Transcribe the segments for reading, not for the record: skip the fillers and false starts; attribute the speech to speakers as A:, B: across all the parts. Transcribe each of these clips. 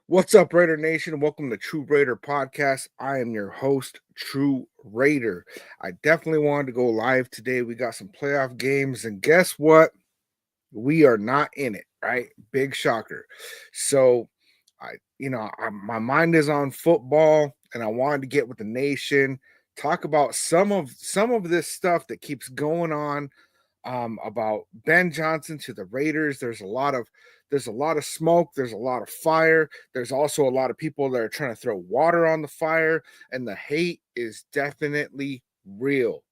A: What's up, Raider Nation? Welcome to TRU Raider Podcast. I am your host, TRU Raider. I definitely wanted to go live today. We got some playoff games, and guess what? We are not in it, right? Big shocker. So, my mind is on football, and I wanted to get with the nation, talk about some of this stuff that keeps going on about Ben Johnson to the Raiders. There's a lot of smoke. There's a lot of fire. There's also a lot of people that are trying to throw water on the fire, and the hate is definitely real.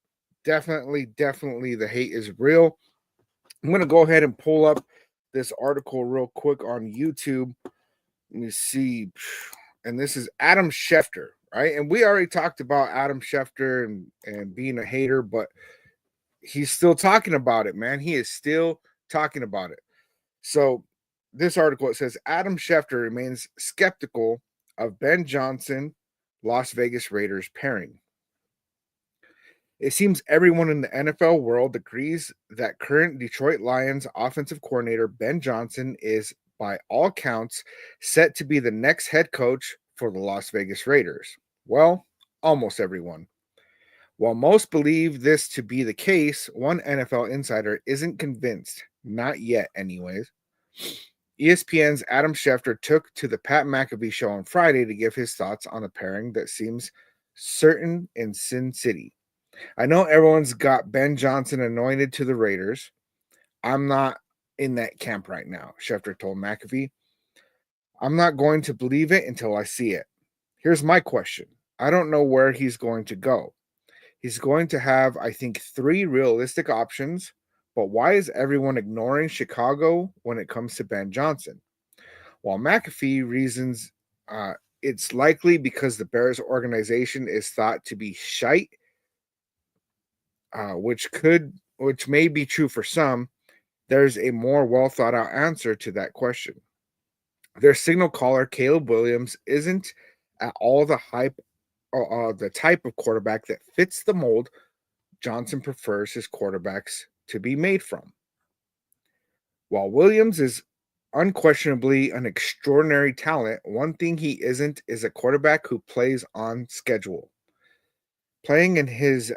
A: Definitely, the hate is real. I'm gonna go ahead and pull up this article real quick on YouTube. Let me see, and this is Adam Schefter, right? And we already talked about Adam Schefter and being a hater, but he's still talking about it, man. He is still talking about it. So this article, it says Adam Schefter remains skeptical of Ben Johnson, Las Vegas Raiders pairing. It seems everyone in the NFL world agrees that current Detroit Lions offensive coordinator Ben Johnson is, by all counts, set to be the next head coach for the Las Vegas Raiders. Well, almost everyone. While most believe this to be the case, one NFL insider isn't convinced, not yet, anyways. ESPN's Adam Schefter took to the Pat McAfee show on Friday to give his thoughts on a pairing that seems certain in Sin City. I know everyone's got Ben Johnson anointed to the Raiders. I'm not in that camp right now, Schefter told McAfee. I'm not going to believe it until I see it. Here's my question. I don't know where he's going to go. He's going to have, I think, 3 realistic options, but why is everyone ignoring Chicago when it comes to Ben Johnson? While McAfee reasons it's likely because the Bears organization is thought to be shite, which may be true for some, there's a more well thought out answer to that question. Their signal caller, Caleb Williams, isn't at all the type of quarterback that fits the mold Johnson prefers his quarterbacks to be made from. While Williams is unquestionably an extraordinary talent, one thing he isn't is a quarterback who plays on schedule. Playing in his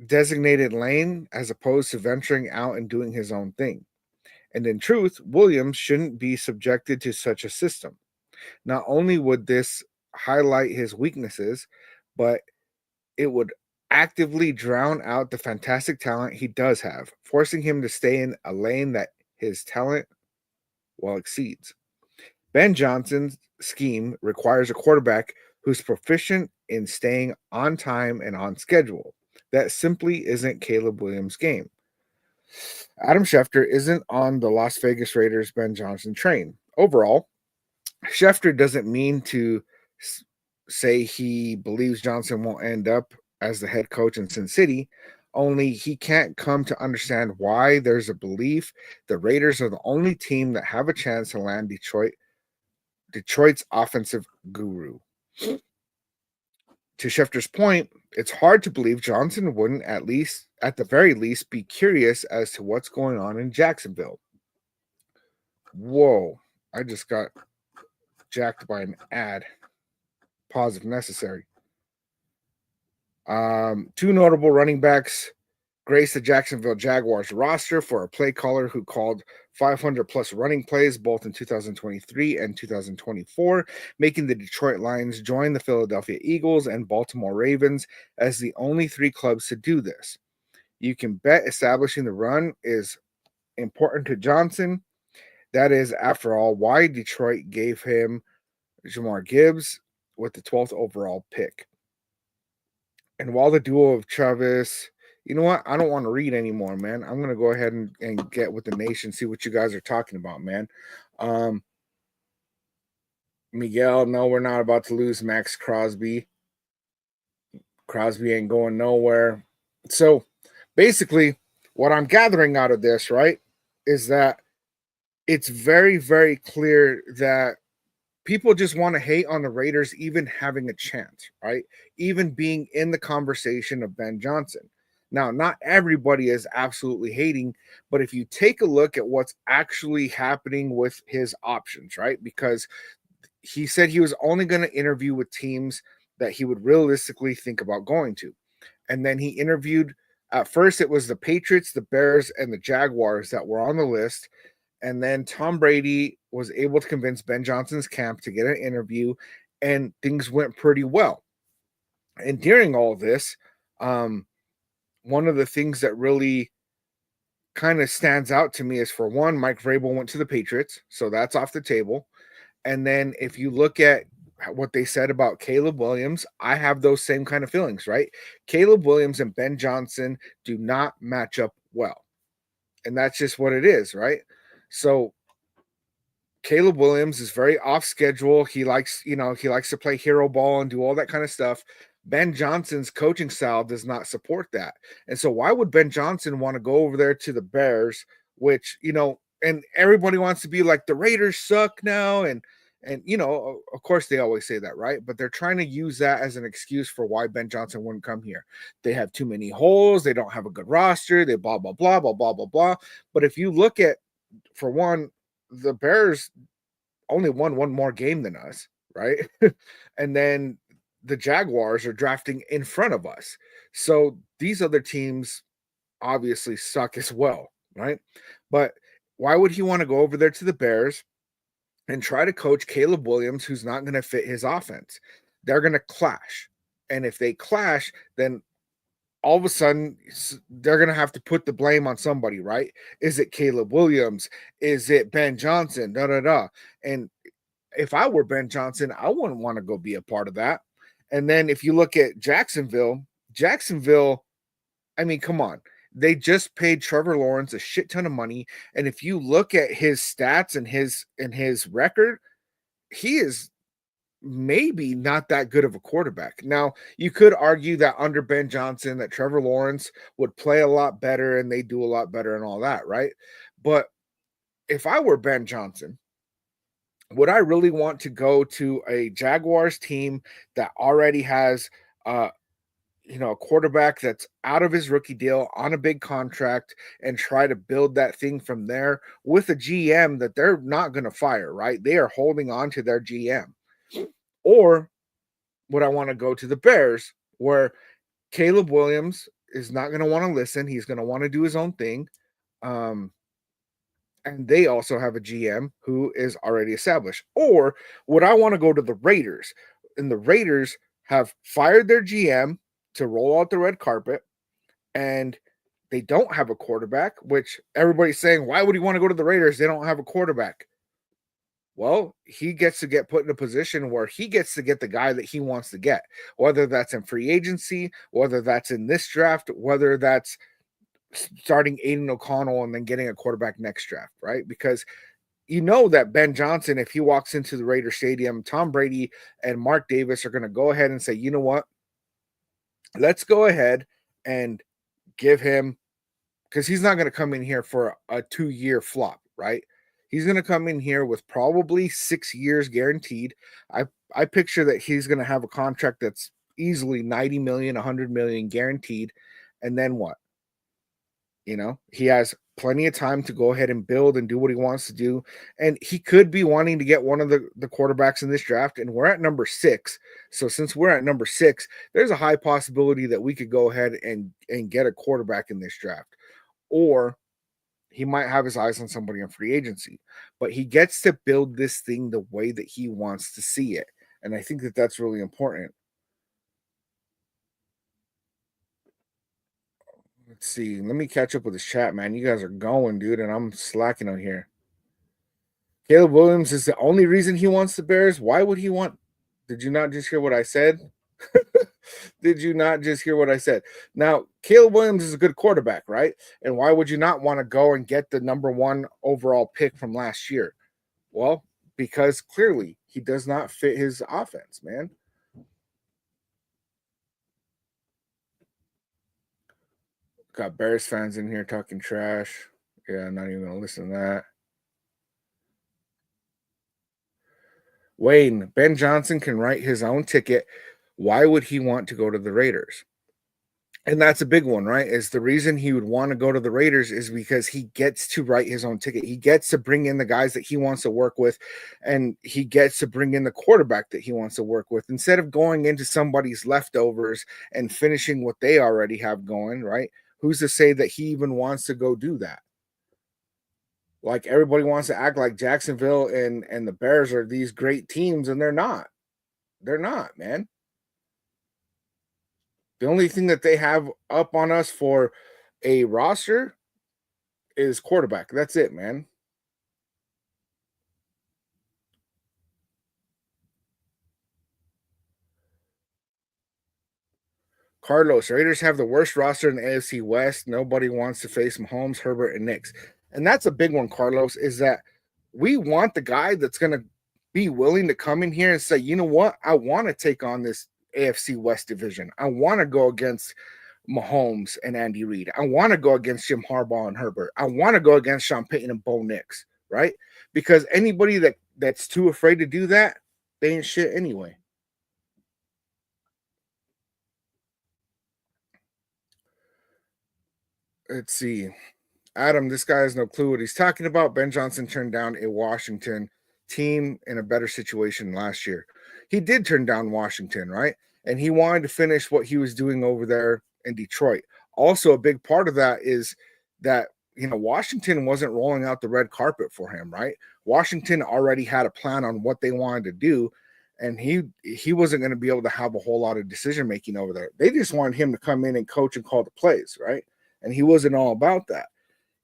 A: designated lane as opposed to venturing out and doing his own thing. And in truth, Williams shouldn't be subjected to such a system. Not only would this highlight his weaknesses, but it would actively drown out the fantastic talent he does have, forcing him to stay in a lane that his talent well exceeds. Ben Johnson's scheme requires a quarterback who's proficient in staying on time and on schedule. That simply isn't Caleb Williams' game. Adam Schefter isn't on the Las Vegas Raiders Ben Johnson train. Overall, Schefter doesn't mean to say he believes Johnson won't end up as the head coach in Sin City, only he can't come to understand why there's a belief the Raiders are the only team that have a chance to land Detroit's offensive guru. To Schefter's point, it's hard to believe Johnson wouldn't at the very least, be curious as to what's going on in Jacksonville. Whoa, I just got jacked by an ad. Pause if necessary. 2 notable running backs graced the Jacksonville Jaguars roster for a play caller who called 500 plus running plays both in 2023 and 2024, making the Detroit Lions join the Philadelphia Eagles and Baltimore Ravens as the only 3 clubs to do this. You can bet establishing the run is important to Johnson. That is, after all, why Detroit gave him Jamar Gibbs with the 12th overall pick. And while the duo of Travis, you know what? I don't want to read anymore, man. I'm going to go ahead and get with the nation, see what you guys are talking about, man. Miguel, no, we're not about to lose Max Crosby. Crosby ain't going nowhere. So basically, what I'm gathering out of this, right, is that it's very, very clear that people just want to hate on the Raiders even having a chance, right? Even being in the conversation of Ben Johnson. Now, not everybody is absolutely hating, but if you take a look at what's actually happening with his options, right? Because he said he was only going to interview with teams that he would realistically think about going to. And then he interviewed, at first it was the Patriots, the Bears, and the Jaguars that were on the list. And then Tom Brady was able to convince Ben Johnson's camp to get an interview, and things went pretty well. And during all this, one of the things that really kind of stands out to me is, for one, Mike Vrabel went to the Patriots, so that's off the table. And then if you look at what they said about Caleb Williams, I have those same kind of feelings, right? Caleb Williams and Ben Johnson do not match up well. And that's just what it is, right? So Caleb Williams is very off schedule. He likes to play hero ball and do all that kind of stuff. Ben Johnson's coaching style does not support that. And so why would Ben Johnson want to go over there to the Bears, which, and everybody wants to be like, the Raiders suck now, and of course they always say that, right? But they're trying to use that as an excuse for why Ben Johnson wouldn't come here. They have too many holes, they don't have a good roster, they blah blah blah blah blah blah blah. But if you look at, for one, the Bears only won one more game than us, right? And then the Jaguars are drafting in front of us. So these other teams obviously suck as well, right? But why would he want to go over there to the Bears and try to coach Caleb Williams, who's not going to fit his offense? They're going to clash. And if they clash, then all of a sudden they're going to have to put the blame on somebody, right? Is it Caleb Williams? Is it Ben Johnson? Da, da, da. And if I were Ben Johnson, I wouldn't want to go be a part of that. And then if you look at Jacksonville, I mean, come on. They just paid Trevor Lawrence a shit ton of money. And if you look at his stats and his record, he is maybe not that good of a quarterback. Now, you could argue that under Ben Johnson, that Trevor Lawrence would play a lot better and they do a lot better and all that, right? But if I were Ben Johnson, would I really want to go to a Jaguars team that already has a quarterback that's out of his rookie deal on a big contract, and try to build that thing from there with a GM that they're not going to fire, right? They are holding on to their GM. Or would I want to go to the Bears, where Caleb Williams is not going to want to listen? He's going to want to do his own thing. And they also have a GM who is already established. Or would I want to go to the Raiders? And the Raiders have fired their GM to roll out the red carpet, and they don't have a quarterback, which everybody's saying, why would he want to go to the Raiders? They don't have a quarterback. Well, he gets to get put in a position where he gets to get the guy that he wants to get, whether that's in free agency, whether that's in this draft, whether that's starting Aiden O'Connell and then getting a quarterback next draft, right? Because you know that Ben Johnson, if he walks into the Raider Stadium, Tom Brady and Mark Davis are going to go ahead and say, you know what? Let's go ahead and give him, because he's not going to come in here for a 2-year flop, right? He's going to come in here with probably 6 years guaranteed. I picture that he's going to have a contract that's easily 90 million, 100 million guaranteed. And then what? He has plenty of time to go ahead and build and do what he wants to do. And he could be wanting to get one of the quarterbacks in this draft. And we're at number 6. So since we're at number 6, there's a high possibility that we could go ahead and get a quarterback in this draft. Or he might have his eyes on somebody in free agency, but he gets to build this thing the way that he wants to see it. And I think that that's really important. Let's see. Let me catch up with this chat, man. You guys are going, dude, and I'm slacking on here. Caleb Williams is the only reason he wants the Bears. Why would he want? Did you not just hear what I said? Did you not just hear what I said? Now, Caleb Williams is a good quarterback, right? And why would you not want to go and get the number 1 overall pick from last year? Well, because clearly he does not fit his offense, man. Got Bears fans in here talking trash. Yeah, I'm not even going to listen to that. Wayne, Ben Johnson can write his own ticket. Why would he want to go to the Raiders? And that's a big one, right? Is the reason he would want to go to the Raiders is because he gets to write his own ticket. He gets to bring in the guys that he wants to work with, and he gets to bring in the quarterback that he wants to work with instead of going into somebody's leftovers and finishing what they already have going, right? Who's to say that he even wants to go do that? Like everybody wants to act like Jacksonville and the Bears are these great teams, and they're not. They're not, man. The only thing that they have up on us for a roster is quarterback. That's it, man. Carlos, Raiders have the worst roster in the AFC West. Nobody wants to face Mahomes, Herbert, and Knicks. And that's a big one, Carlos, is that we want the guy that's going to be willing to come in here and say, you know what? I want to take on this AFC West division. I want to go against Mahomes and Andy Reid. I want to go against Jim Harbaugh and Herbert. I want to go against Sean Payton and Bo Nix, right? Because anybody that's too afraid to do that, they ain't shit anyway. Let's see. Adam, this guy has no clue what he's talking about. Ben Johnson turned down a Washington team in a better situation last year. He did turn down Washington, right? And he wanted to finish what he was doing over there in Detroit. Also, a big part of that is that, Washington wasn't rolling out the red carpet for him, right? Washington already had a plan on what they wanted to do, and he wasn't going to be able to have a whole lot of decision making over there. They just wanted him to come in and coach and call the plays, right? And he wasn't all about that,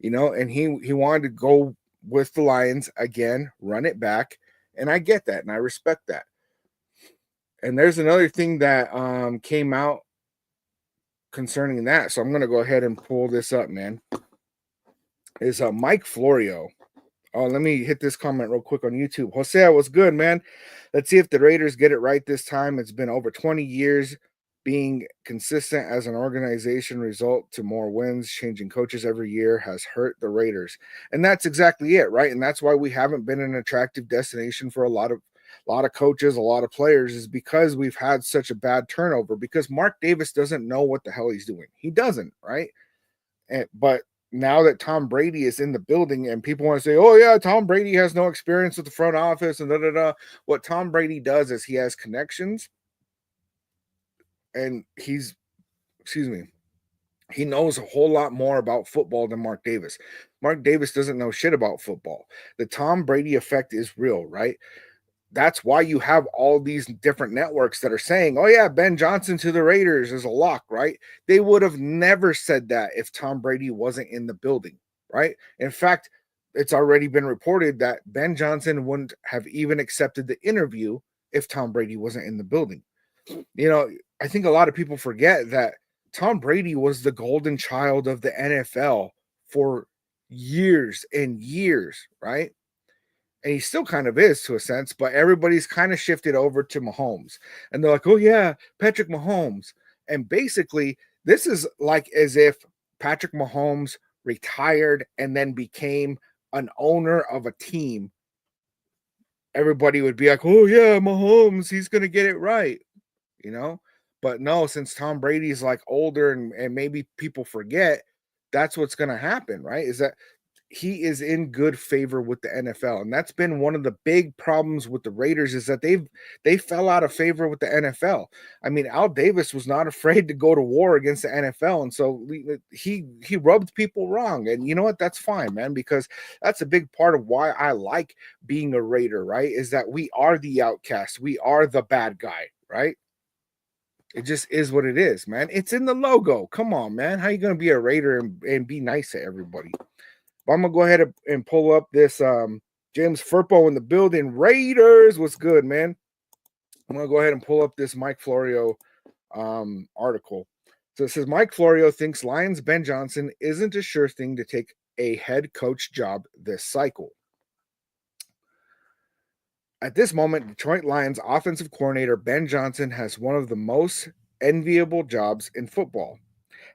A: and he wanted to go with the Lions again, run it back, and I get that and I respect that. And there's another thing that came out concerning that, so I'm going to go ahead and pull this up, man. Is Mike Florio. Oh, let me hit this comment real quick on YouTube. Jose, what's good, man? Let's see if the Raiders get it right this time. It's been over 20 years being consistent as an organization. Result to more wins. Changing coaches every year has hurt the Raiders. And that's exactly it, right? And that's why we haven't been an attractive destination for a lot of coaches, a lot of players, is because we've had such a bad turnover, because Mark Davis doesn't know what the hell he's doing. He doesn't, right? But now that Tom Brady is in the building and people want to say, oh, yeah, Tom Brady has no experience with the front office and da. What Tom Brady does is he has connections, and he knows a whole lot more about football than Mark Davis. Mark Davis doesn't know shit about football. The Tom Brady effect is real, right? That's why you have all these different networks that are saying, oh, yeah, Ben Johnson to the Raiders is a lock, right? They would have never said that if Tom Brady wasn't in the building, right? In fact, it's already been reported that Ben Johnson wouldn't have even accepted the interview if Tom Brady wasn't in the building. I think a lot of people forget that Tom Brady was the golden child of the NFL for years and years, right? And he still kind of is to a sense, but everybody's kind of shifted over to Mahomes. And they're like, oh, yeah, Patrick Mahomes. And basically, this is like as if Patrick Mahomes retired and then became an owner of a team. Everybody would be like, oh, yeah, Mahomes, he's going to get it right, you know? But no, since Tom Brady's like older and maybe people forget, that's what's going to happen, right? Is that he is in good favor with the NFL. And that's been one of the big problems with the Raiders, is that they fell out of favor with the NFL. I mean, Al Davis was not afraid to go to war against the NFL. And so he rubbed people wrong. And you know what? That's fine, man, because that's a big part of why I like being a Raider, right? Is that we are the outcast. We are the bad guy, right? It just is what it is, man. It's in the logo. Come on, man. How you going to be a Raider and be nice to everybody? But I'm going to go ahead and pull up this James Furpo in the building. Raiders, what's good, man? I'm going to go ahead and pull up this Mike Florio article. So it says Mike Florio thinks Lions Ben Johnson isn't a sure thing to take a head coach job this cycle. At this moment, Detroit Lions offensive coordinator Ben Johnson has one of the most enviable jobs in football.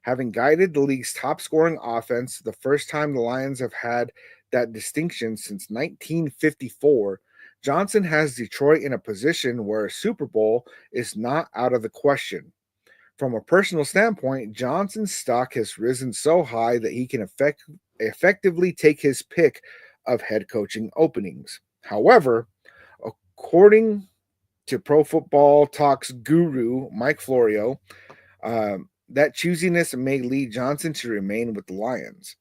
A: Having guided the league's top scoring offense, the first time the Lions have had that distinction since 1954, Johnson has Detroit in a position where a Super Bowl is not out of the question. From a personal standpoint, Johnson's stock has risen so high that he can effectively take his pick of head coaching openings. However, according to Pro Football Talks guru Mike Florio, that choosiness may lead Johnson to remain with the Lions.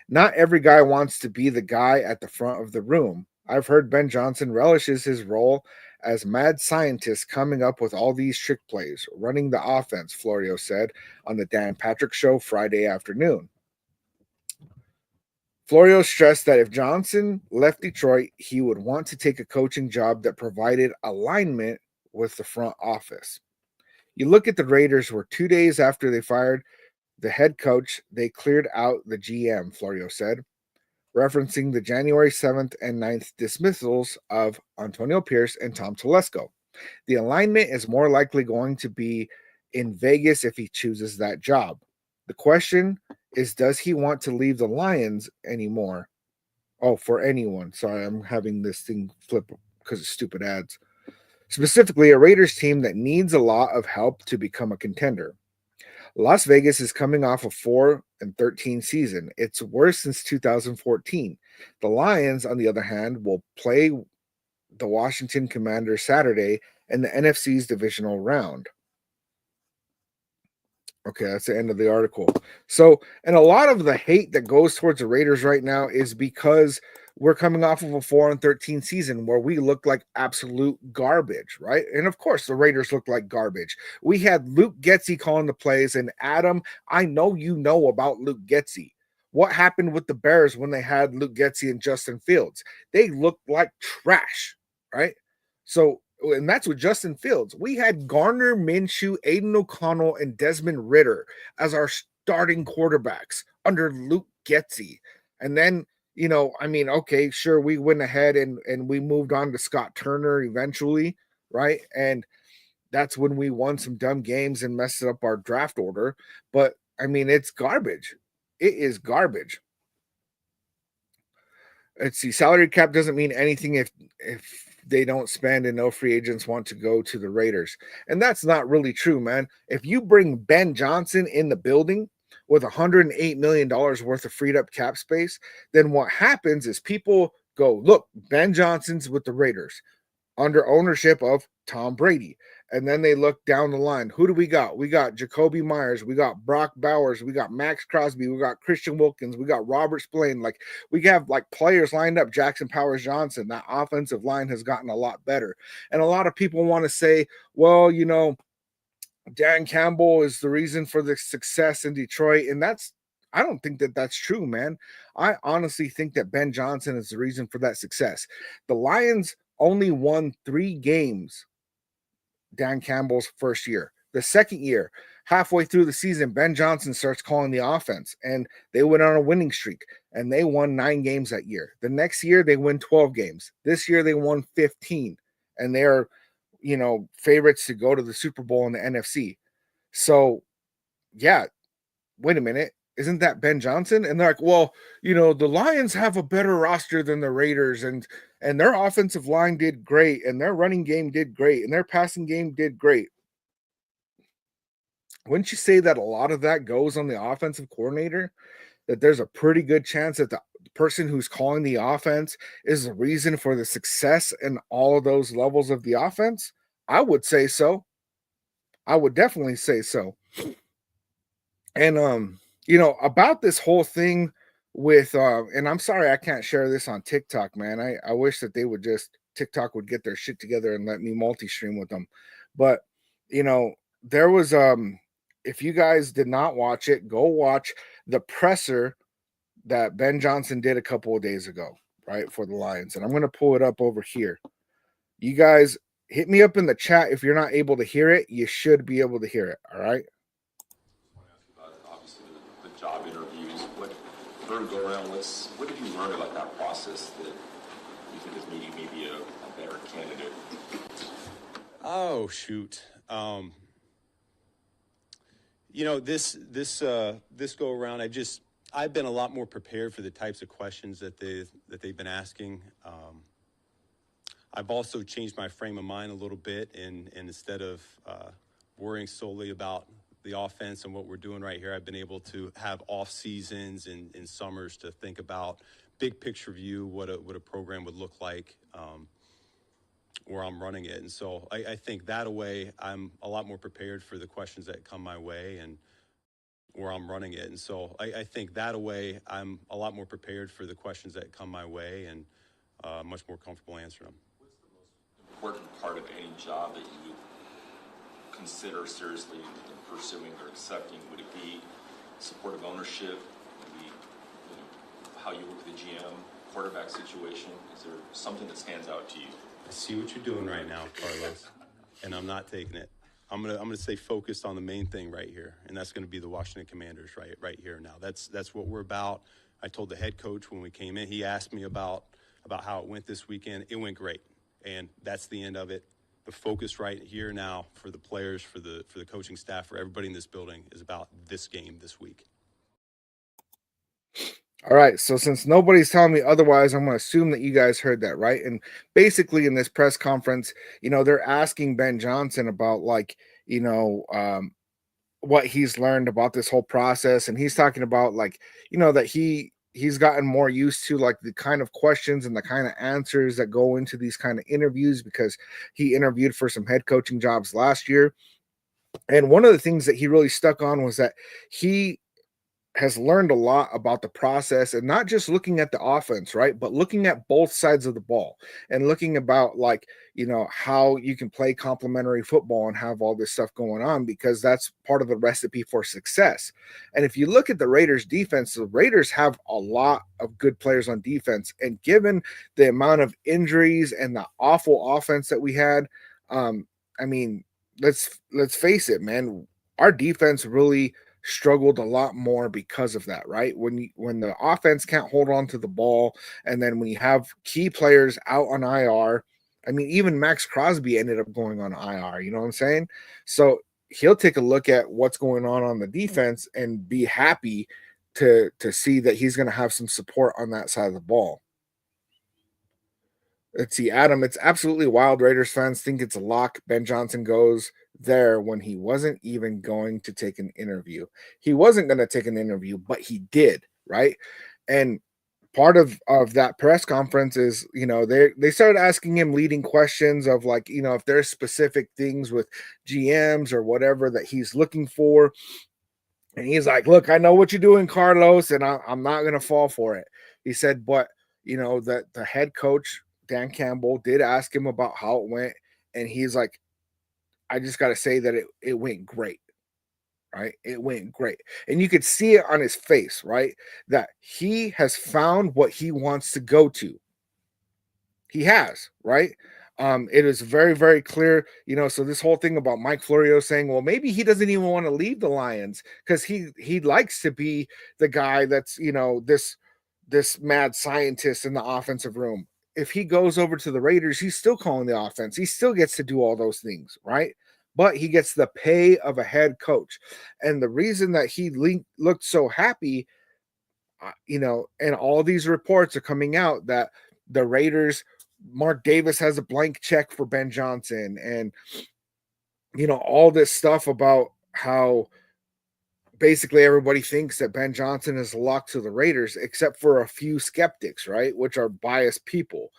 A: Not every guy wants to be the guy at the front of the room. I've heard Ben Johnson relishes his role as mad scientist coming up with all these trick plays, running the offense, Florio said on the Dan Patrick Show Friday afternoon. Florio stressed that if Johnson left Detroit, he would want to take a coaching job that provided alignment with the front office. You look at the Raiders, where 2 days after they fired the head coach, they cleared out the GM, Florio said, referencing the January 7th and 9th dismissals of Antonio Pierce and Tom Telesco. The alignment is more likely going to be in Vegas if he chooses that job. The question is, does he want to leave the Lions anymore? Oh, for anyone. Sorry, I'm having this thing flip because of stupid ads. Specifically, a Raiders team that needs a lot of help to become a contender. Las Vegas is coming off a 4-13 season. It's worse since 2014. The Lions, on the other hand, will play the Washington Commanders Saturday in the NFC's divisional round. Okay, that's the end of the article. So, and a lot of the hate that goes towards the Raiders right now is because we're coming off of a 4-13 season where we look like absolute garbage, right? And of course, the Raiders look like garbage. We had Luke Getsy calling the plays, and Adam, I know you know about Luke Getsy. What happened with the Bears when they had Luke Getsy and Justin Fields? They looked like trash, right? So, and that's with Justin Fields. We had Gardner Minshew, Aiden O'Connell, and Desmond Ridder as our starting quarterbacks under Luke Getsy. And then, okay, sure, we went ahead and we moved on to Scott Turner eventually, right? And that's when we won some dumb games and messed up our draft order. But it's garbage. It is garbage. Let's see. Salary cap doesn't mean anything if they don't spend and no free agents want to go to the Raiders. And that's not really true, man. If you bring Ben Johnson in the building with $108 million worth of freed up cap space, then what happens is people go, look, Ben Johnson's with the Raiders under ownership of Tom Brady. And then they look down the line. Who do we got? We got Jacoby Myers. We got Brock Bowers. We got Max Crosby. We got Christian Wilkins. We got Robert Spillane. Like, we have players lined up. Jackson Powers Johnson. That offensive line has gotten a lot better. And a lot of people want to say, well, Dan Campbell is the reason for the success in Detroit. And I don't think that that's true, man. I honestly think that Ben Johnson is the reason for that success. The Lions only won 3 games Dan Campbell's first year. The second year, halfway through the season, Ben Johnson starts calling the offense, and they went on a winning streak, and they won 9 games that year. The next year, they win 12 games. This year, they won 15, and they're, favorites to go to the Super Bowl in the NFC. So, yeah, wait a minute. Isn't that Ben Johnson? And they're like, well, the Lions have a better roster than the Raiders, and their offensive line did great, and their running game did great, and their passing game did great. Wouldn't you say that a lot of that goes on the offensive coordinator? That there's a pretty good chance that the person who's calling the offense is the reason for the success in all of those levels of the offense? I would say so. I would definitely say so. And about this whole thing with and I'm sorry I can't share this on TikTok, man. I wish that they would TikTok would get their shit together and let me multi-stream with them. But there was if you guys did not watch it, go watch the presser that Ben Johnson did a couple of days ago, right, for the Lions. And I'm going to pull it up over here. You guys hit me up in the chat if you're not able to hear it. You should be able to hear it, all right?
B: Obviously, the job interviews, third go around, what did you learn about that process that you think is maybe a better candidate?
C: Oh, shoot. This go around, I've been a lot more prepared for the types of questions that they've been asking. I've also changed my frame of mind a little bit, and instead of worrying solely about the offense and what we're doing right here. I've been able to have off seasons and summers to think about big picture view, what a program would look like, where I'm running it. And so I think that way I'm a lot more prepared for the questions that come my way and where I'm running it. And so I think that way I'm a lot more prepared for the questions that come my way and much more comfortable answering them.
B: Important part of any job that you consider seriously in pursuing or accepting? Would it be supportive ownership? Maybe how you work with the GM, quarterback situation? Is there something that stands out to you?
C: I see what you're doing right now, Carlos, and I'm not taking it. I'm gonna stay focused on the main thing right here, and that's going to be the Washington Commanders right here now. That's what we're about. I told the head coach when we came in. He asked me about how it went this weekend. It went great, and that's the end of it. The focus right here now for the players, for the coaching staff, for everybody in this building is about this game this week.
A: All right, so since nobody's telling me otherwise, I'm going to assume that you guys heard that, right? And basically in this press conference, they're asking Ben Johnson about what he's learned about this whole process, and he's talking about that he's gotten more used to like the kind of questions and the kind of answers that go into these kind of interviews because he interviewed for some head coaching jobs last year. And one of the things that he really stuck on was that he has learned a lot about the process and not just looking at the offense, right? But looking at both sides of the ball and looking about how you can play complementary football and have all this stuff going on, because that's part of the recipe for success. And if you look at the Raiders defense, the Raiders have a lot of good players on defense. And given the amount of injuries and the awful offense that we had, let's face it, man, our defense really struggled a lot more because of that, right? When the offense can't hold on to the ball, and then when you have key players out on IR, even Max Crosby ended up going on IR, you know what I'm saying? So he'll take a look at what's going on the defense and be happy to see that he's going to have some support on that side of the ball. Let's see, Adam, it's absolutely wild. Raiders fans think it's a lock. Ben Johnson goes there when he wasn't even going to take an interview. He wasn't going to take an interview, but he did, right? And part of that press conference is, they started asking him leading questions of if there's specific things with GMs or whatever that he's looking for. And he's like, look, I know what you're doing, Carlos, and I'm not going to fall for it. He said, but, that the head coach, Dan Campbell, did ask him about how it went. And he's like, I just got to say that it went great, right? It went great. And you could see it on his face, right? That he has found what he wants to go to. He has, right? It is very, very clear, so this whole thing about Mike Florio saying, well, maybe he doesn't even want to leave the Lions because he likes to be the guy that's, this mad scientist in the offensive room. If he goes over to the Raiders, he's still calling the offense. He still gets to do all those things, right? But he gets the pay of a head coach. And the reason that he looked so happy, and all these reports are coming out that the Raiders, Mark Davis has a blank check for Ben Johnson, and all this stuff about how basically everybody thinks that Ben Johnson is locked to the Raiders, except for a few skeptics, right? Which are biased people.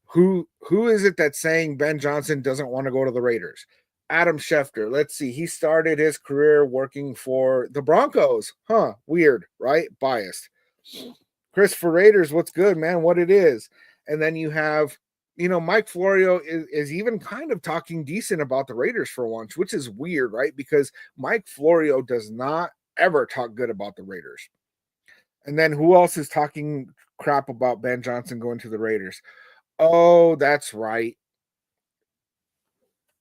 A: Who is it that's saying Ben Johnson doesn't want to go to the Raiders? Adam Schefter. Let's see. He started his career working for the Broncos. Huh. Weird, right? Biased. Christopher Raiders, what's good, man? What it is. And then you have, Mike Florio is even kind of talking decent about the Raiders for once, which is weird, right? Because Mike Florio does not ever talk good about the Raiders. And then who else is talking crap about Ben Johnson going to the Raiders? Oh, that's right.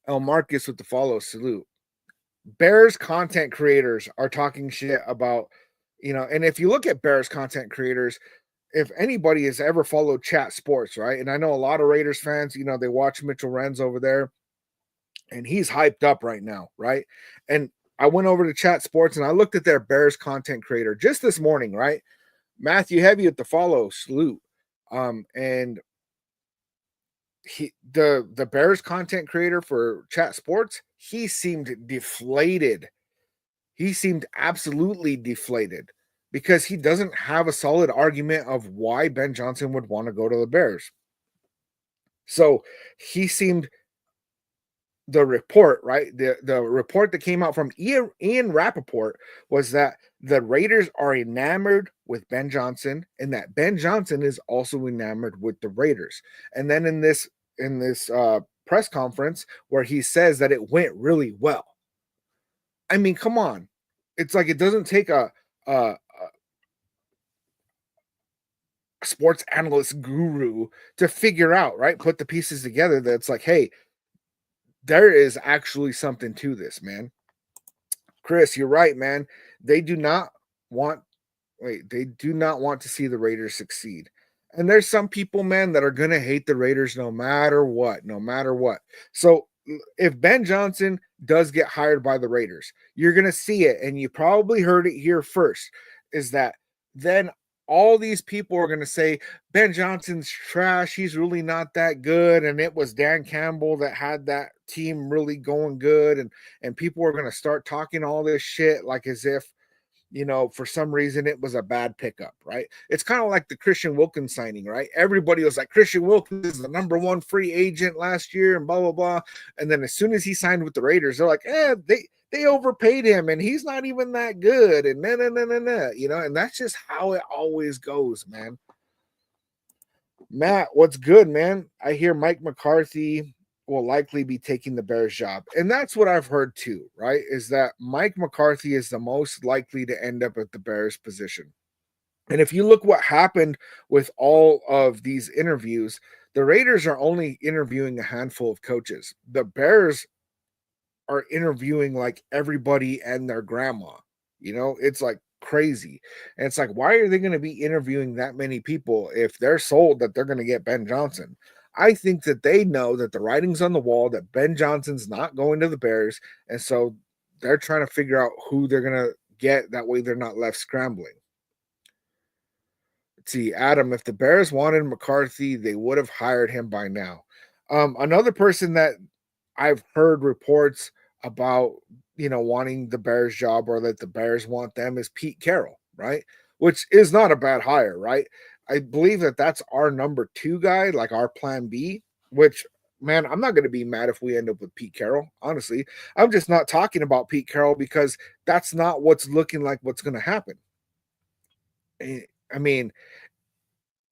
A: El Marcus with the follow, salute. Bears content creators are talking shit about, and if you look at Bears content creators, if anybody has ever followed Chat Sports, right? And I know a lot of Raiders fans, they watch Mitchell Renz over there, and he's hyped up right now, right? And I went over to Chat Sports and I looked at their Bears content creator just this morning, right? Matthew Heavy at the follow, salute. And the Bears content creator for Chat Sports, he seemed deflated he seemed absolutely deflated because he doesn't have a solid argument of why Ben Johnson would want to go to the Bears. So he seemed the report, right? The report that came out from Ian Rappaport was that the Raiders are enamored with Ben Johnson and that Ben Johnson is also enamored with the Raiders. And then in this press conference where he says that it went really well. I mean, come on. It's like it doesn't take a sports analyst guru to figure out, right? Put the pieces together that's like, hey, there is actually something to this, man. Chris, you're right, man. They do not want they do not want to see the Raiders succeed. And there's some people, man, that are going to hate the Raiders no matter what, no matter what. So if Ben Johnson does get hired by the Raiders, you're going to see it. And you probably heard it here first is that then all these people are going to say Ben Johnson's trash. He's really not that good. And it was Dan Campbell that had that team really going good. And people are going to start talking all this shit like as if, for some reason it was a bad pickup, right? It's kind of like the Christian Wilkins signing, right? Everybody was like, Christian Wilkins is the number one free agent last year and blah, blah, blah. And then as soon as he signed with the Raiders, they're like, they overpaid him and he's not even that good. And and that's just how it always goes, man. Matt, what's good, man? I hear Mike McCarthy will likely be taking the Bears job. And that's what I've heard too, right? Is that Mike McCarthy is the most likely to end up at the Bears position. And if you look what happened with all of these interviews, the Raiders are only interviewing a handful of coaches. The Bears are interviewing like everybody and their grandma. It's like crazy. And it's like, why are they going to be interviewing that many people if they're sold that they're going to get Ben Johnson? I think that they know that the writing's on the wall that Ben Johnson's not going to the Bears. And so they're trying to figure out who they're going to get. That way they're not left scrambling. Let's see, Adam, if the Bears wanted McCarthy, they would have hired him by now. Another person that I've heard reports about, wanting the Bears job or that the Bears want them is Pete Carroll, right? Which is not a bad hire, right? I believe that that's our number 2 guy, like our plan B, which, man, I'm not going to be mad if we end up with Pete Carroll. Honestly, I'm just not talking about Pete Carroll because that's not what's looking like what's going to happen. I mean,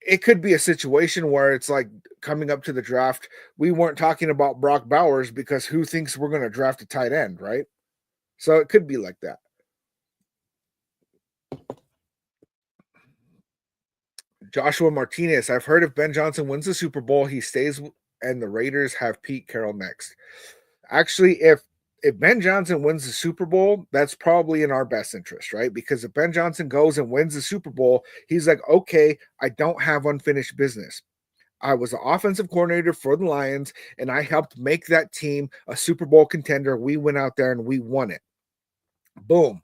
A: it could be a situation where it's like coming up to the draft, we weren't talking about Brock Bowers because who thinks we're going to draft a tight end, right? So it could be like that. Joshua Martinez, I've heard if Ben Johnson wins the Super Bowl, he stays and the Raiders have Pete Carroll next. Actually, if Ben Johnson wins the Super Bowl, that's probably in our best interest, right? Because if Ben Johnson goes and wins the Super Bowl, he's like, okay, I don't have unfinished business. I was the offensive coordinator for the Lions, and I helped make that team a Super Bowl contender. We went out there and we won it. Boom.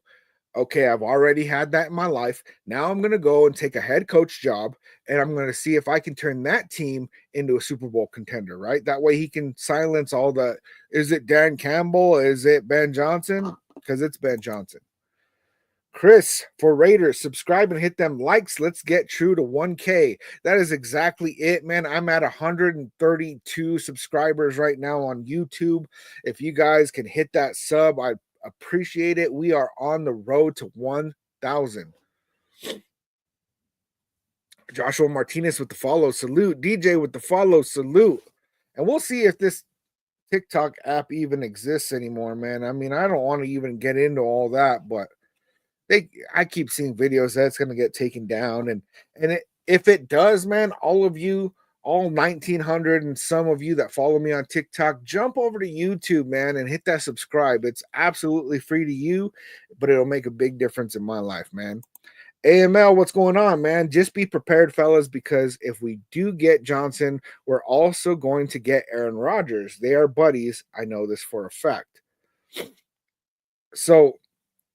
A: Okay, I've already had that in my life. Now I'm going to go and take a head coach job, and I'm going to see if I can turn that team into a Super Bowl contender, right? That way he can silence all the, is it Dan Campbell? Is it Ben Johnson? Because it's Ben Johnson. Chris, for Raiders, subscribe and hit them likes. Let's get true to 1K. That is exactly it, man. I'm at 132 subscribers right now on YouTube. If you guys can hit that sub, I appreciate it. We are on the road to 1,000. Joshua Martinez with the follow, salute. DJ with the follow, salute. And we'll see if this TikTok app even exists anymore, man. I mean, I don't want to even get into all that, but I keep seeing videos that's going to get taken down. And if it does, man, all of you, all 1,900 and some of you that follow me on TikTok, jump over to YouTube, man, and hit that subscribe. It's absolutely free to you, but it'll make a big difference in my life, man. AML, what's going on, man? Just be prepared, fellas, because if we do get Johnson, we're also going to get Aaron Rodgers. They are buddies. I know this for a fact. So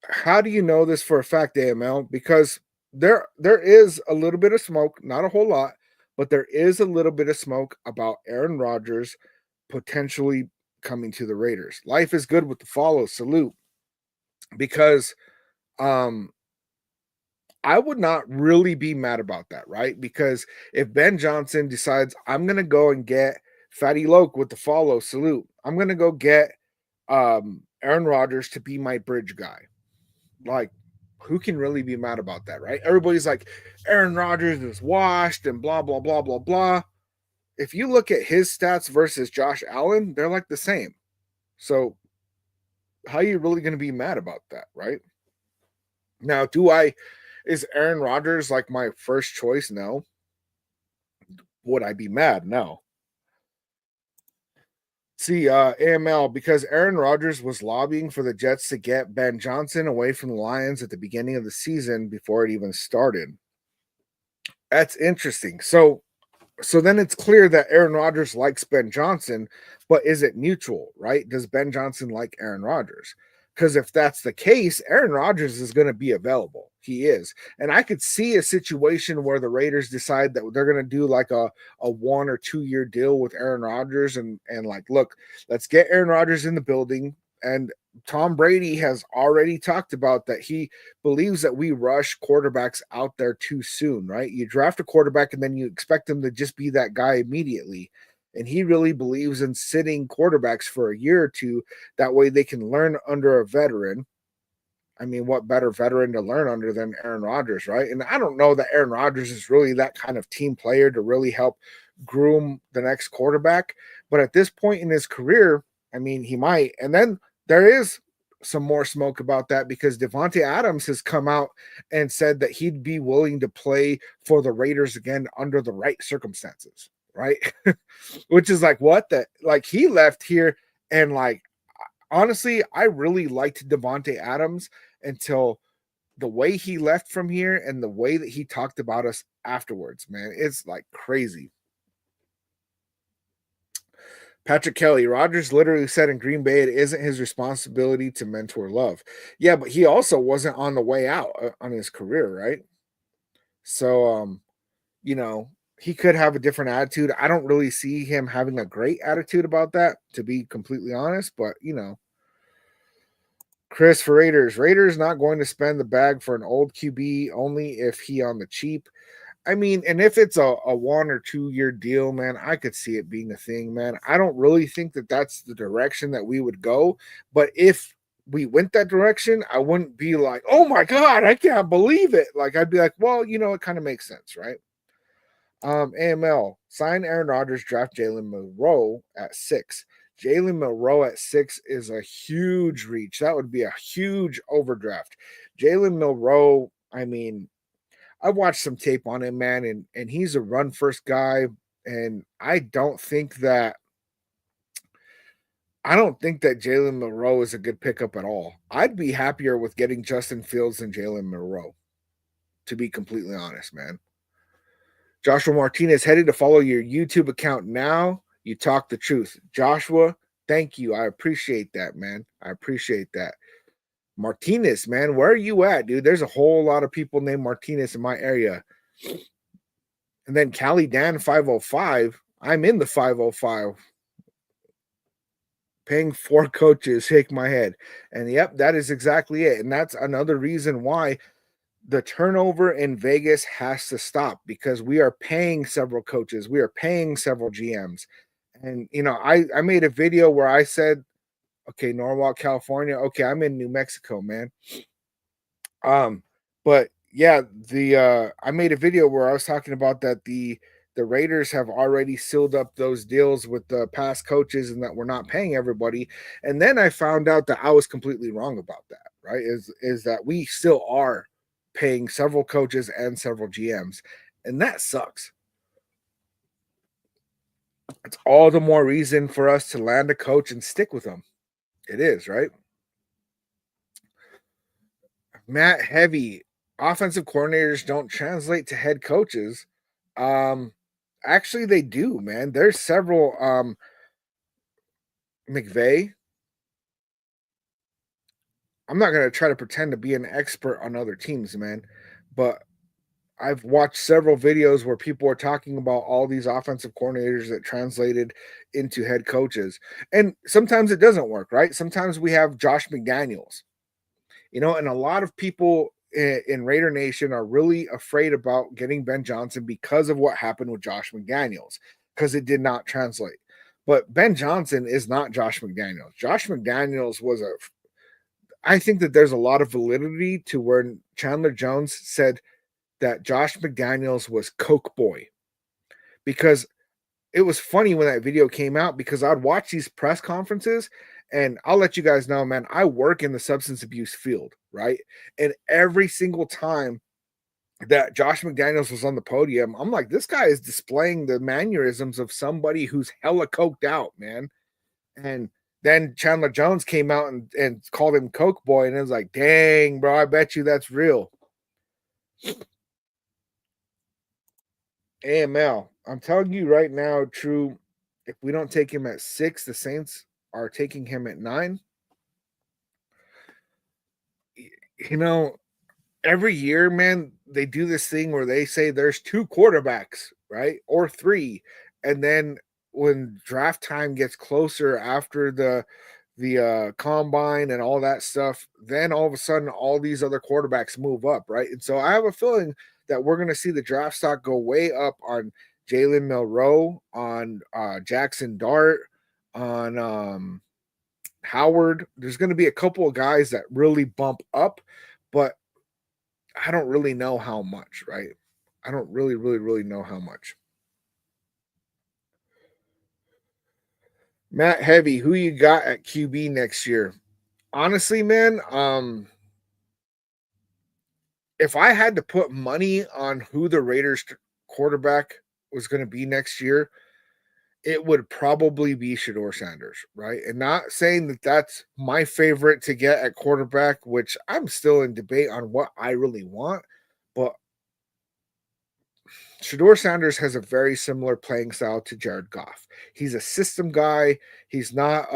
A: how do you know this for a fact, AML? Because there is a little bit of smoke, not a whole lot, but there is a little bit of smoke about Aaron Rodgers potentially coming to the Raiders. Life is good with the follow. Salute. because I would not really be mad about that, right? Because if Ben Johnson decides I'm gonna go and get Fatty Loke with the follow salute, I'm gonna go get Aaron Rodgers to be my bridge guy. Like, who can really be mad about that, right? Everybody's like, Aaron Rodgers is washed and blah blah blah blah blah. If you look at his stats versus Josh Allen, they're like the same. So how are you really going to be mad about that, right? Now, is Aaron Rodgers like my first choice? No. Would I be mad? No. See, AML, because Aaron Rodgers was lobbying for the Jets to get Ben Johnson away from the Lions at the beginning of the season before it even started. That's interesting. So then it's clear that Aaron Rodgers likes Ben Johnson, but is it mutual, right? Does Ben Johnson like Aaron Rodgers? Because if that's the case, Aaron Rodgers is going to be available. He is. And I could see a situation where the Raiders decide that they're going to do like a 1 or 2 year deal with Aaron Rodgers and like, look, let's get Aaron Rodgers in the building. And Tom Brady has already talked about that he believes that we rush quarterbacks out there too soon, right? You draft a quarterback and then you expect him to just be that guy immediately. And he really believes in sitting quarterbacks for a year or two. That way they can learn under a veteran. I mean, what better veteran to learn under than Aaron Rodgers, right? And I don't know that Aaron Rodgers is really that kind of team player to really help groom the next quarterback. But at this point in his career, I mean, he might. And then there is some more smoke about that because Devontae Adams has come out and said that he'd be willing to play for the Raiders again under the right circumstances, right? Which is like what that like he left here and like honestly, I really liked Devontae Adams until the way he left from here and the way that he talked about us afterwards, man. It's like crazy. Patrick Kelly, Rodgers literally said in Green Bay it isn't his responsibility to mentor Love. Yeah, but he also wasn't on the way out on his career, right? So, you know, he could have a different attitude. I don't really see him having a great attitude about that, to be completely honest, but, you know. Chris for Raiders. Raiders not going to spend the bag for an old QB only if he on the cheap. I mean, and if it's a 1 or 2 year deal, man, I could see it being a thing, man. I don't really think that that's the direction that we would go. But if we went that direction, I wouldn't be like, oh my God, I can't believe it. Like, I'd be like, well, you know, it kind of makes sense, right? AML, sign Aaron Rodgers, draft Jalen Monroe at 6. Jalen Monroe at 6 is a huge reach. That would be a huge overdraft. Jalen Monroe, I mean, I watched some tape on him, man, and he's a run first guy. And I don't think that Jalen Monroe is a good pickup at all. I'd be happier with getting Justin Fields than Jalen Monroe, to be completely honest, man. Joshua Martinez headed to follow your YouTube account now. You talk the truth. Joshua, thank you. I appreciate that, man. I appreciate that. Martinez, man, where are you at, dude? There's a whole lot of people named Martinez in my area. And then Cali Dan 505. I'm in the 505. Paying 4 coaches, shake my head. And yep, that is exactly it. And that's another reason why the turnover in Vegas has to stop because we are paying several coaches. We are paying several GMs. And, you know, I made a video where I said, okay, Norwalk, California. Okay, I'm in New Mexico, man. But yeah, I made a video where I was talking about that the Raiders have already sealed up those deals with the past coaches and that we're not paying everybody. And then I found out that I was completely wrong about that, right? Is that we still are paying several coaches and several GMs, and that sucks. It's all the more reason for us to land a coach and stick with them. It is, right? Matt Heavy, offensive coordinators don't translate to head coaches. Actually they do, man. There's several McVay. I'm not going to try to pretend to be an expert on other teams, man, but I've watched several videos where people are talking about all these offensive coordinators that translated into head coaches. And sometimes it doesn't work, right? Sometimes we have Josh McDaniels. And a lot of people in Raider Nation are really afraid about getting Ben Johnson because of what happened with Josh McDaniels, because it did not translate. But Ben Johnson is not Josh McDaniels. Josh McDaniels was I think that there's a lot of validity to where Chandler Jones said that Josh McDaniels was Coke Boy, because it was funny when that video came out, because I'd watch these press conferences, and I'll let you guys know, man, I work in the substance abuse field, right? And every single time that Josh McDaniels was on the podium, I'm like, this guy is displaying the mannerisms of somebody who's hella coked out, man. And then Chandler Jones came out and called him Coke Boy, and it was like, dang, bro, I bet you that's real. AML, I'm telling you right now, True, if we don't take him at 6, the Saints are taking him at 9. You know, every year, man, they do this thing where they say there's 2 quarterbacks, right? Or 3. And then when draft time gets closer after the combine and all that stuff, then all of a sudden all these other quarterbacks move up, right? And so I have a feeling that we're going to see the draft stock go way up on Jalen Milroe, on Jackson Dart, on Howard. There's going to be a couple of guys that really bump up, but I don't really know how much, right? I don't really know how much. Matt Heavy, who you got at QB next year? Honestly, man, if I had to put money on who the Raiders quarterback was going to be next year, it would probably be Shedeur Sanders, right? And not saying that that's my favorite to get at quarterback, which I'm still in debate on what I really want, but Shedeur Sanders has a very similar playing style to Jared Goff. He's a system guy. He's not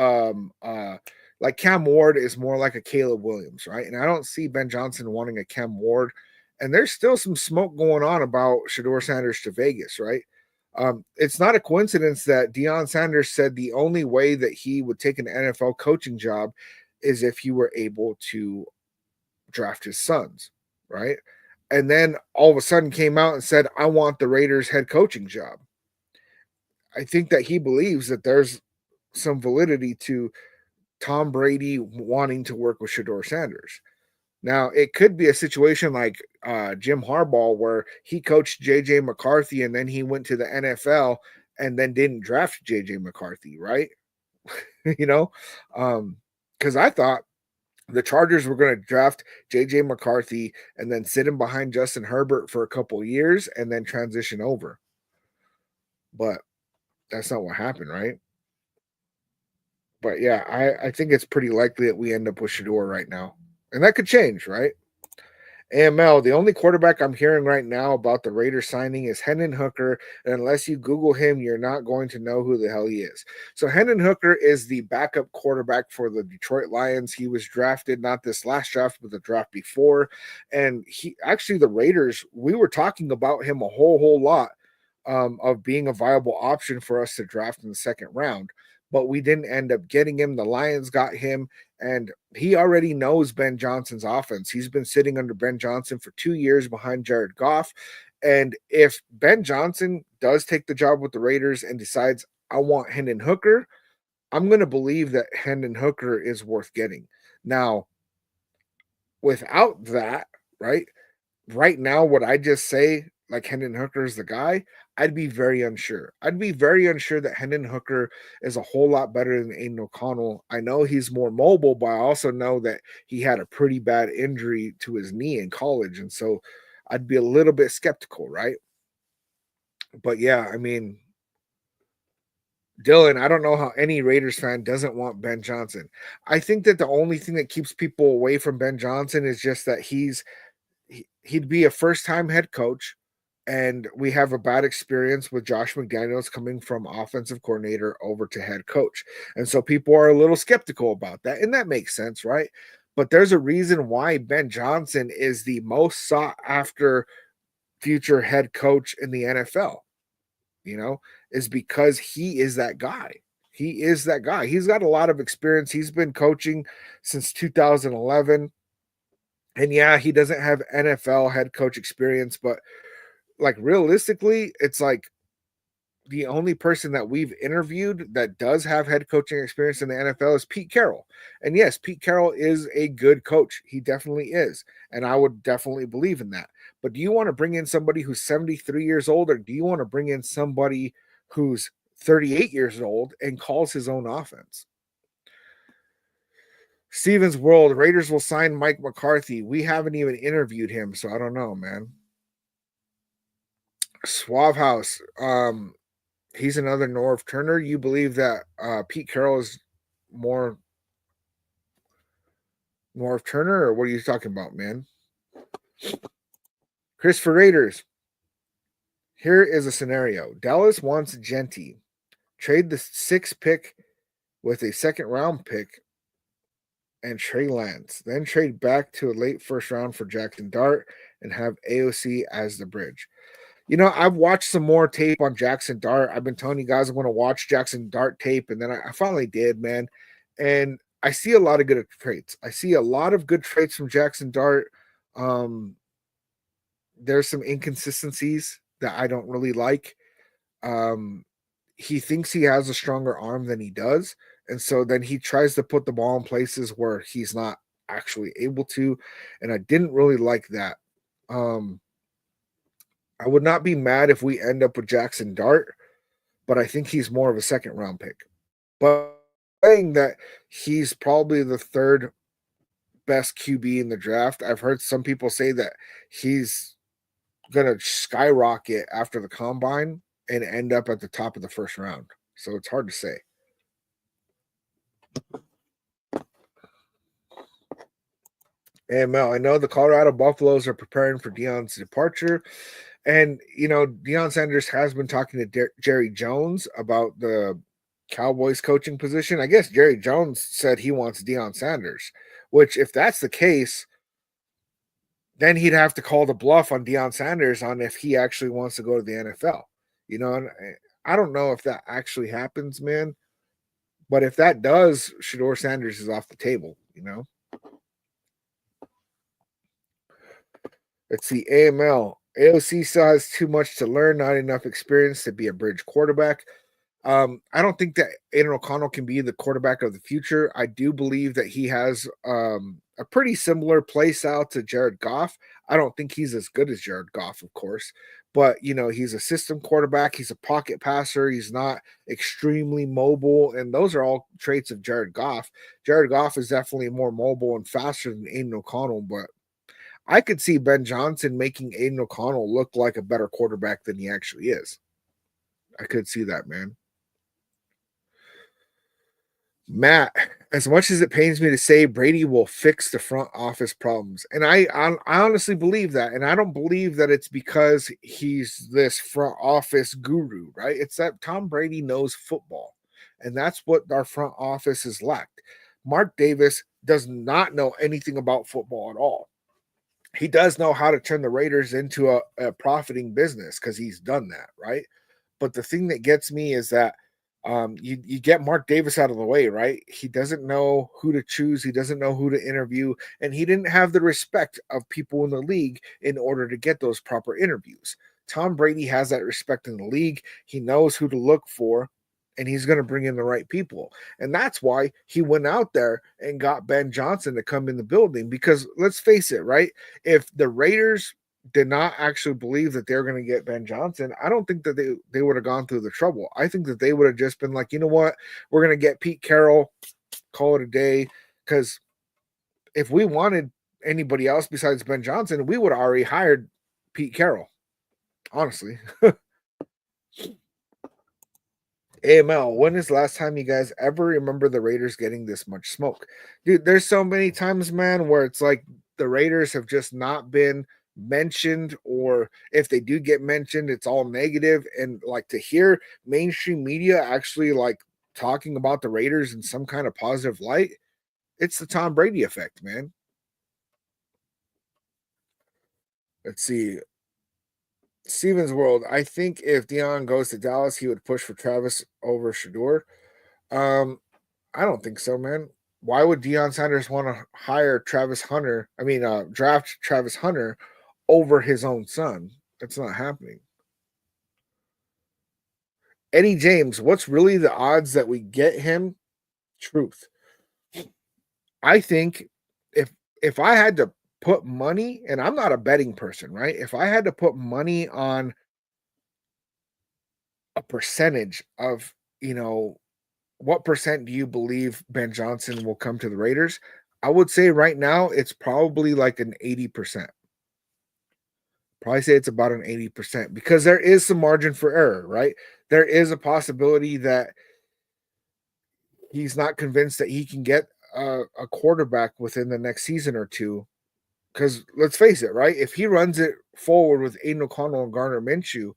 A: like Cam Ward is more like a Caleb Williams, right? And I don't see Ben Johnson wanting a Cam Ward. And there's still some smoke going on about Shedeur Sanders to Vegas, right? It's not a coincidence that Deion Sanders said the only way that he would take an NFL coaching job is if he were able to draft his sons, right? And then all of a sudden came out and said, I want the Raiders head coaching job. I think that he believes that there's some validity to Tom Brady wanting to work with Shedeur Sanders. Now, it could be a situation like Jim Harbaugh, where he coached J.J. McCarthy and then he went to the NFL and then didn't draft J.J. McCarthy, right? Because I thought the Chargers were going to draft J.J. McCarthy and then sit him behind Justin Herbert for a couple of years and then transition over. But that's not what happened, right? But yeah, I think it's pretty likely that we end up with Shedeur right now. And that could change, right? AML, the only quarterback I'm hearing right now about the Raiders signing is Hendon Hooker. And unless you Google him, you're not going to know who the hell he is. So Hendon Hooker is the backup quarterback for the Detroit Lions. He was drafted not this last draft, but the draft before. And the Raiders, we were talking about him a whole lot of being a viable option for us to draft in the second round. But we didn't end up getting him. The Lions got him, and he already knows Ben Johnson's offense. He's been sitting under Ben Johnson for 2 years behind Jared Goff. And if Ben Johnson does take the job with the Raiders and decides, I want Hendon Hooker, I'm going to believe that Hendon Hooker is worth getting. Now, without that, right now, what I just say, like Hendon Hooker is the guy, I'd be very unsure. I'd be very unsure that Hendon Hooker is a whole lot better than Aiden O'Connell. I know he's more mobile, but I also know that he had a pretty bad injury to his knee in college. And so I'd be a little bit skeptical, right? But yeah, I mean, Dylan, I don't know how any Raiders fan doesn't want Ben Johnson. I think that the only thing that keeps people away from Ben Johnson is just that he'd be a first-time head coach. And we have a bad experience with Josh McDaniels coming from offensive coordinator over to head coach. And so people are a little skeptical about that. And that makes sense, right? But there's a reason why Ben Johnson is the most sought after future head coach in the NFL, is because he is that guy. He is that guy. He's got a lot of experience. He's been coaching since 2011. And yeah, he doesn't have NFL head coach experience, but like realistically, it's like the only person that we've interviewed that does have head coaching experience in the NFL is Pete Carroll. And yes, Pete Carroll is a good coach. He definitely is. And I would definitely believe in that. But do you want to bring in somebody who's 73 years old, or do you want to bring in somebody who's 38 years old and calls his own offense? Steven's World, Raiders will sign Mike McCarthy. We haven't even interviewed him, so I don't know, man. Suave House, he's another Norv Turner. You believe that Pete Carroll is more Norv Turner, or what are you talking about, man? Christopher Raiders. Here is a scenario. Dallas wants Genty. Trade the 6th pick with a 2nd round pick and Trey Lance. Then trade back to a late 1st round for Jackson Dart and have AOC as the bridge. You know, I've watched some more tape on Jackson Dart. I've been telling you guys I'm going to watch Jackson Dart tape, and then I finally did, man. And I see a lot of good traits. I see a lot of good traits from Jackson Dart. There's some inconsistencies that I don't really like. He thinks he has a stronger arm than he does, and so then he tries to put the ball in places where he's not actually able to, and I didn't really like that. I would not be mad if we end up with Jackson Dart, but I think he's more of a 2nd round pick. But saying that he's probably the 3rd best QB in the draft, I've heard some people say that he's going to skyrocket after the combine and end up at the top of the 1st round. So it's hard to say. AML, I know the Colorado Buffaloes are preparing for Deion's departure. And, you know, Deion Sanders has been talking to Jerry Jones about the Cowboys coaching position. I guess Jerry Jones said he wants Deion Sanders, which if that's the case, then he'd have to call the bluff on Deion Sanders on if he actually wants to go to the NFL. You know, and I don't know if that actually happens, man. But if that does, Shedeur Sanders is off the table, you know. Let's see, AML. AOC still has too much to learn, not enough experience to be a bridge quarterback. I don't think that Aiden O'Connell can be the quarterback of the future. I do believe that he has a pretty similar play style to Jared Goff. I don't think he's as good as Jared Goff, of course, but you know, he's a system quarterback. He's a pocket passer. He's not extremely mobile, and those are all traits of Jared Goff. Jared Goff is definitely more mobile and faster than Aiden O'Connell, but I could see Ben Johnson making Aiden O'Connell look like a better quarterback than he actually is. I could see that, man. Matt, as much as it pains me to say, Brady will fix the front office problems. And I honestly believe that. And I don't believe that it's because he's this front office guru, right? It's that Tom Brady knows football. And that's what our front office has lacked. Mark Davis does not know anything about football at all. He does know how to turn the Raiders into a profiting business because he's done that, right? But the thing that gets me is that you get Mark Davis out of the way, right? He doesn't know who to choose. He doesn't know who to interview. And he didn't have the respect of people in the league in order to get those proper interviews. Tom Brady has that respect in the league. He knows who to look for, and he's going to bring in the right people. And that's why he went out there and got Ben Johnson to come in the building. Because let's face it, right? If the Raiders did not actually believe that they're going to get Ben Johnson, I don't think that they would have gone through the trouble. I think that they would have just been like, you know what? We're going to get Pete Carroll, call it a day. Because if we wanted anybody else besides Ben Johnson, we would have already hired Pete Carroll, honestly. AML, when is the last time you guys ever remember the Raiders getting this much smoke? Dude, there's so many times, man, where it's like the Raiders have just not been mentioned, or if they do get mentioned, it's all negative. And like to hear mainstream media actually like talking about the Raiders in some kind of positive light, it's the Tom Brady effect, man. Let's see. Steven's World. I think if Deion goes to Dallas, he would push for Travis over Shedeur. I don't think so, man. why would Deion Sanders want to hire draft Travis Hunter over his own son? That's not happening. Eddie James, what's really the odds that we get him? Truth. I think if I had to put money, and I'm not a betting person, right? If I had to put money on a percentage of, what percent do you believe Ben Johnson will come to the Raiders? I would say right now it's probably like an 80%. Probably say it's about an 80% because there is some margin for error, right? There is a possibility that he's not convinced that he can get a quarterback within the next season or two. Because let's face it, right? If he runs it forward with Aiden O'Connell and Garner Minshew,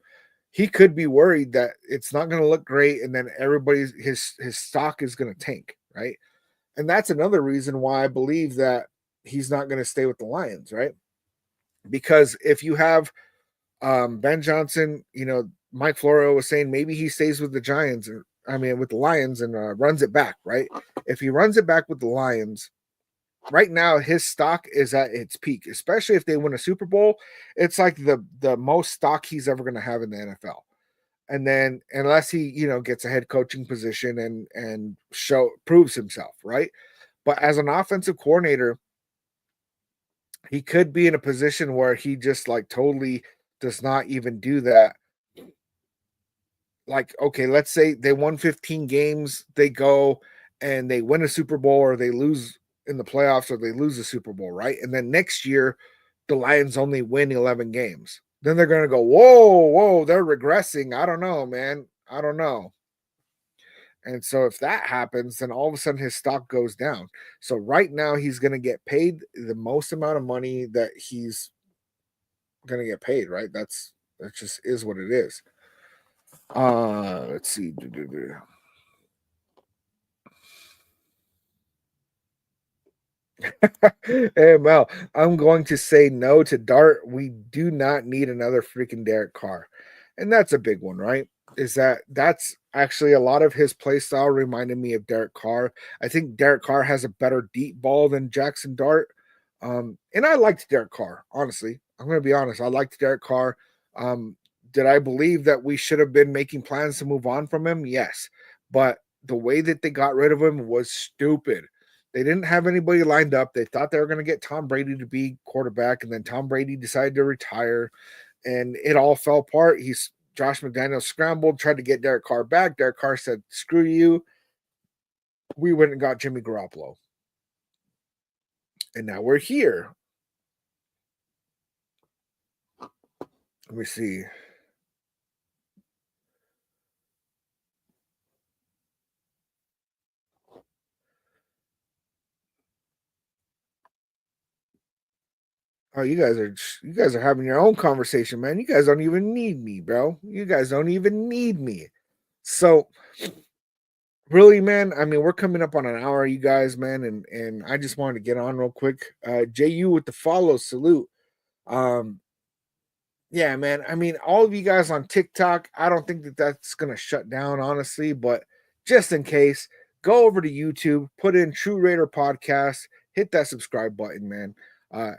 A: he could be worried that it's not going to look great, and then his stock is going to tank, right? And that's another reason why I believe that he's not going to stay with the Lions, right? Because if you have Ben Johnson, Mike Florio was saying maybe he stays with the Giants, with the Lions and runs it back, right? If he runs it back with the Lions, right now his stock is at its peak, especially if they win a Super Bowl. It's like the most stock he's ever going to have in the NFL. And then unless he, gets a head coaching position and proves himself, right? But as an offensive coordinator, he could be in a position where he just like totally does not even do that. Like, okay, let's say they won 15 games, they go and they win a Super Bowl, or they lose in the playoffs, or they lose the Super Bowl, right? And then next year, the Lions only win 11 games. Then they're going to go, whoa, they're regressing. I don't know, man. I don't know. And so if that happens, then all of a sudden his stock goes down. So right now he's going to get paid the most amount of money that he's going to get paid, right? That just is what it is. Let's see. Hey Mel, I'm going to say no to Dart. We do not need another freaking Derek Carr. And that's a big one, right? That's actually a lot of his play style reminded me of Derek Carr. I think Derek Carr has a better deep ball than Jackson Dart. And I liked Derek Carr, honestly. I'm going to be honest. I liked Derek Carr. Did I believe that we should have been making plans to move on from him? Yes. But the way that they got rid of him was stupid. They didn't have anybody lined up. They thought they were going to get Tom Brady to be quarterback, and then Tom Brady decided to retire, and it all fell apart. Josh McDaniels scrambled, tried to get Derek Carr back. Derek Carr said, screw you. We went and got Jimmy Garoppolo. And now we're here. Let me see. Oh, you guys are having your own conversation, man. You guys don't even need me, bro. You guys don't even need me. So really, man, we're coming up on an hour, you guys, man, and I just wanted to get on real quick. JU with the follow, salute. Yeah, man. All of you guys on TikTok, I don't think that that's going to shut down, honestly, but just in case, go over to YouTube, put in TRU Raider Podcast, hit that subscribe button, man.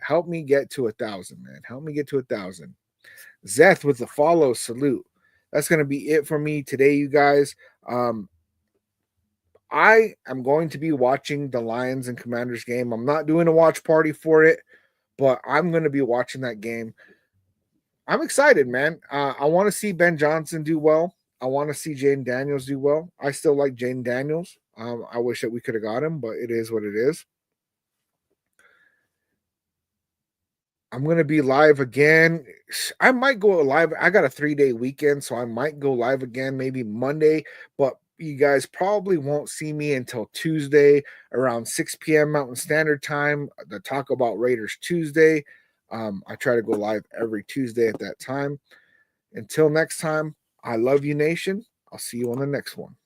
A: Help me get to 1,000, man. Help me get to 1,000. Zeth with the follow, salute. That's going to be it for me today, you guys. I am going to be watching the Lions and Commanders game. I'm not doing a watch party for it, but I'm going to be watching that game. I'm excited, man. I want to see Ben Johnson do well. I want to see Jaden Daniels do well. I still like Jaden Daniels. I wish that we could have got him, but it is what it is. I'm going to be live again. I might go live. I got a 3-day weekend, so I might go live again maybe Monday, but you guys probably won't see me until Tuesday around 6 p.m. Mountain Standard Time to talk about Raiders Tuesday. I try to go live every Tuesday at that time. Until next time, I love you, nation. I'll see you on the next one.